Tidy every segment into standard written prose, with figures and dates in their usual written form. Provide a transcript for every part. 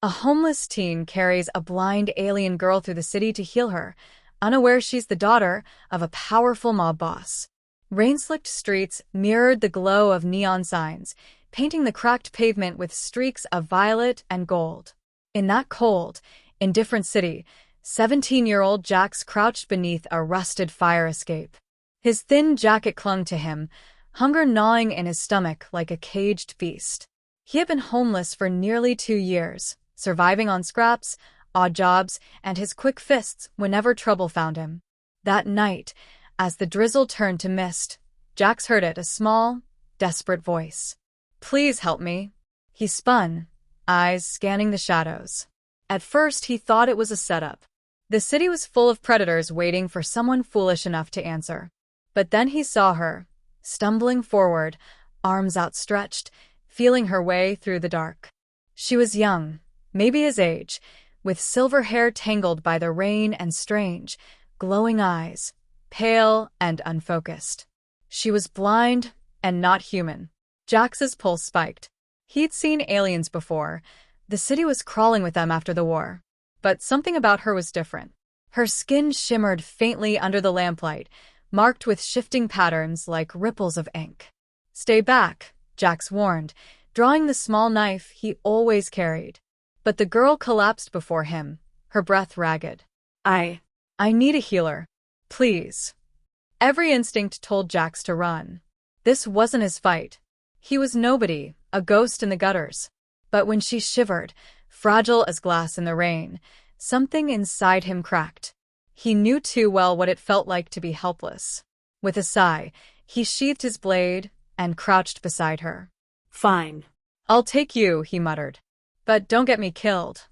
A homeless teen carries a blind alien girl through the city to heal her, unaware she's the daughter of a powerful mob boss. Rain-slicked streets mirrored the glow of neon signs, painting the cracked pavement with streaks of violet and gold. In that cold, indifferent city, 17-year-old Jax crouched beneath a rusted fire escape. His thin jacket clung to him, hunger gnawing in his stomach like a caged beast. He had been homeless for nearly 2 years, surviving on scraps, odd jobs, and his quick fists whenever trouble found him. That night, as the drizzle turned to mist, Jax heard it, a small, desperate voice. "Please help me." He spun, eyes scanning the shadows. At first, he thought it was a setup. The city was full of predators waiting for someone foolish enough to answer. But then he saw her, stumbling forward, arms outstretched, feeling her way through the dark. She was young, maybe his age, with silver hair tangled by the rain and strange, glowing eyes, pale and unfocused. She was blind and not human. Jax's pulse spiked. He'd seen aliens before. The city was crawling with them after the war. But something about her was different. Her skin shimmered faintly under the lamplight, marked with shifting patterns like ripples of ink. "Stay back," Jax warned, drawing the small knife he always carried. But the girl collapsed before him, her breath ragged. I need a healer. Please." Every instinct told Jax to run. This wasn't his fight. He was nobody, a ghost in the gutters. But when she shivered, fragile as glass in the rain, something inside him cracked. He knew too well what it felt like to be helpless. With a sigh, he sheathed his blade and crouched beside her. "Fine. I'll take you," he muttered. "But don't get me killed."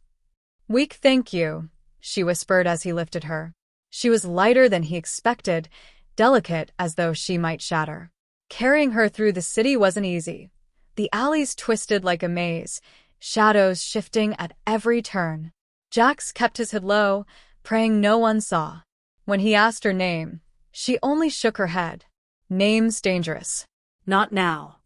"Weak, thank you," she whispered as he lifted her. She was lighter than he expected, delicate as though she might shatter. Carrying her through the city wasn't easy. The alleys twisted like a maze, shadows shifting at every turn. Jax kept his head low, praying no one saw. When he asked her name, she only shook her head. "Name's dangerous." "Not now."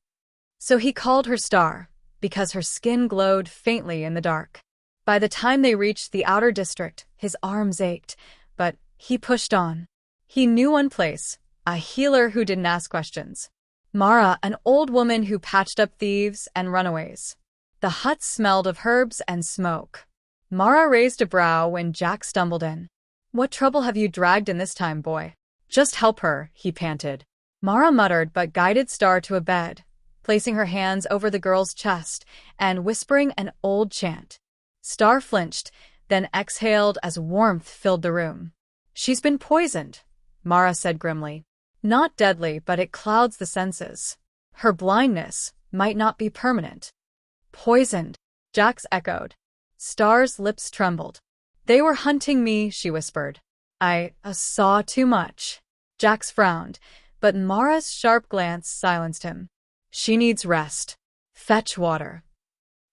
So he called her Star, because her skin glowed faintly in the dark. By the time they reached the outer district, his arms ached, but he pushed on. He knew one place, a healer who didn't ask questions. Mara, an old woman who patched up thieves and runaways. The hut smelled of herbs and smoke. Mara raised a brow when Jack stumbled in. "What trouble have you dragged in this time, boy?" "Just help her," he panted. Mara muttered but guided Star to a bed, placing her hands over the girl's chest and whispering an old chant. Star flinched, then exhaled as warmth filled the room. "She's been poisoned," Mara said grimly. "Not deadly, but it clouds the senses. Her blindness might not be permanent." "Poisoned," Jax echoed. Star's lips trembled. "They were hunting me," she whispered. I saw too much." Jax frowned, but Mara's sharp glance silenced him. "She needs rest. Fetch water."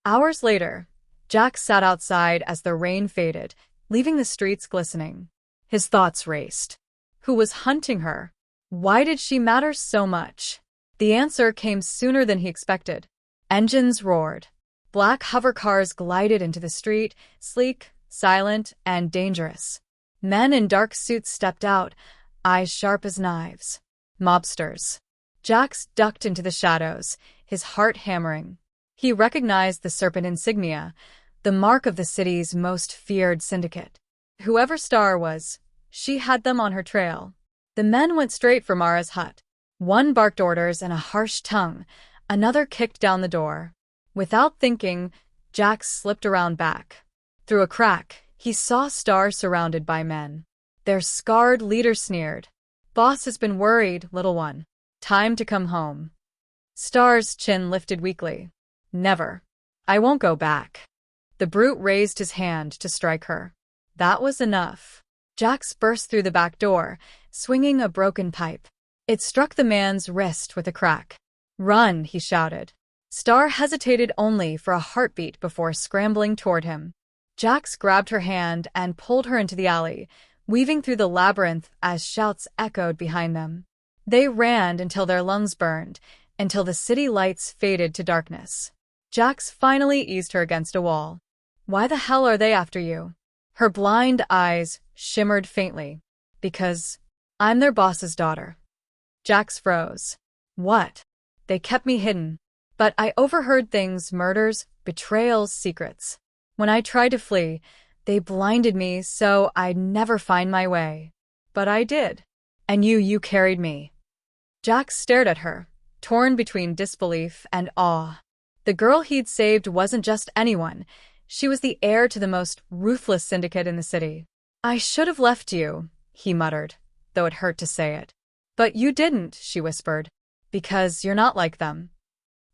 Hours later, Jax sat outside as the rain faded, leaving the streets glistening. His thoughts raced. Who was hunting her? Why did she matter so much? The answer came sooner than he expected. Engines roared. Black hovercars glided into the street, sleek, silent, and dangerous. Men in dark suits stepped out, eyes sharp as knives. Mobsters. Jax ducked into the shadows, his heart hammering. He recognized the serpent insignia, the mark of the city's most feared syndicate. Whoever Star was, she had them on her trail. The men went straight for Mara's hut. One barked orders in a harsh tongue, another kicked down the door. Without thinking, Jax slipped around back. Through a crack, he saw Star surrounded by men. Their scarred leader sneered. "Boss has been worried, little one. Time to come home." Star's chin lifted weakly. "Never. I won't go back." The brute raised his hand to strike her. That was enough. Jax burst through the back door, swinging a broken pipe. It struck the man's wrist with a crack. "Run," he shouted. Star hesitated only for a heartbeat before scrambling toward him. Jax grabbed her hand and pulled her into the alley, weaving through the labyrinth as shouts echoed behind them. They ran until their lungs burned, until the city lights faded to darkness. Jax finally eased her against a wall. Why the hell are they after you? Her blind eyes shimmered faintly. Because I'm their boss's daughter. Jax froze. What? They kept me hidden. But I overheard things, murders, betrayals, secrets. When I tried to flee, they blinded me so I'd never find my way. But I did. And you carried me. Jax stared at her, torn between disbelief and awe. The girl he'd saved wasn't just anyone. She was the heir to the most ruthless syndicate in the city. I should have left you, he muttered, though it hurt to say it. But you didn't, she whispered. Because you're not like them.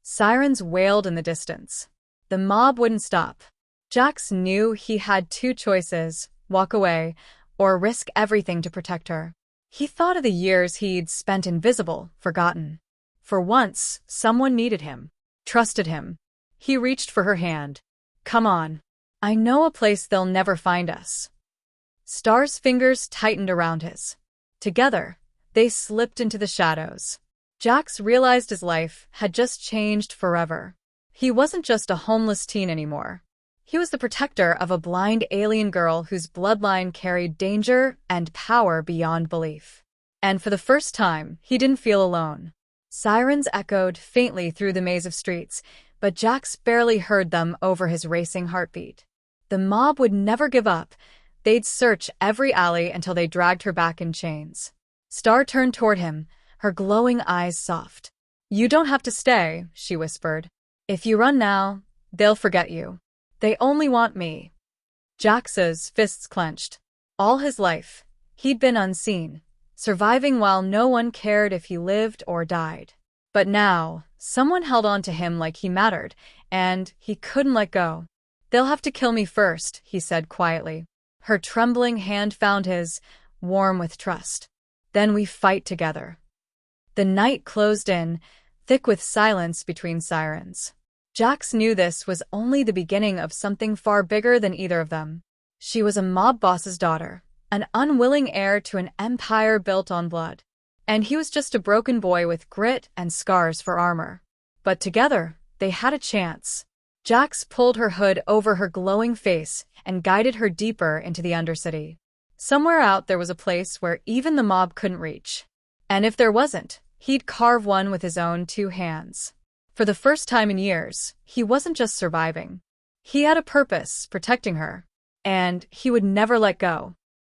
Sirens wailed in the distance. The mob wouldn't stop. Jax knew he had two choices, walk away, or risk everything to protect her. He thought of the years he'd spent invisible, forgotten. For once, someone needed him, trusted him. He reached for her hand. Come on. I know a place they'll never find us. Star's fingers tightened around his. Together, they slipped into the shadows. Jax realized his life had just changed forever. He wasn't just a homeless teen anymore. He was the protector of a blind alien girl whose bloodline carried danger and power beyond belief. And for the first time, he didn't feel alone. Sirens echoed faintly through the maze of streets, but Jax barely heard them over his racing heartbeat. The mob would never give up. They'd search every alley until they dragged her back in chains. Star turned toward him, her glowing eyes soft. You don't have to stay, she whispered. If you run now, they'll forget you. They only want me. Jax's fists clenched. All his life, he'd been unseen, surviving while no one cared if he lived or died. But now, someone held on to him like he mattered, and he couldn't let go. They'll have to kill me first, he said quietly. Her trembling hand found his, warm with trust. Then we fight together. The night closed in, thick with silence between sirens. Jax knew this was only the beginning of something far bigger than either of them. She was a mob boss's daughter, an unwilling heir to an empire built on blood. And he was just a broken boy with grit and scars for armor. But together, they had a chance. Jax pulled her hood over her glowing face and guided her deeper into the Undercity. Somewhere out there was a place where even the mob couldn't reach. And if there wasn't, he'd carve one with his own two hands. For the first time in years, he wasn't just surviving. He had a purpose, protecting her. And he would never let go.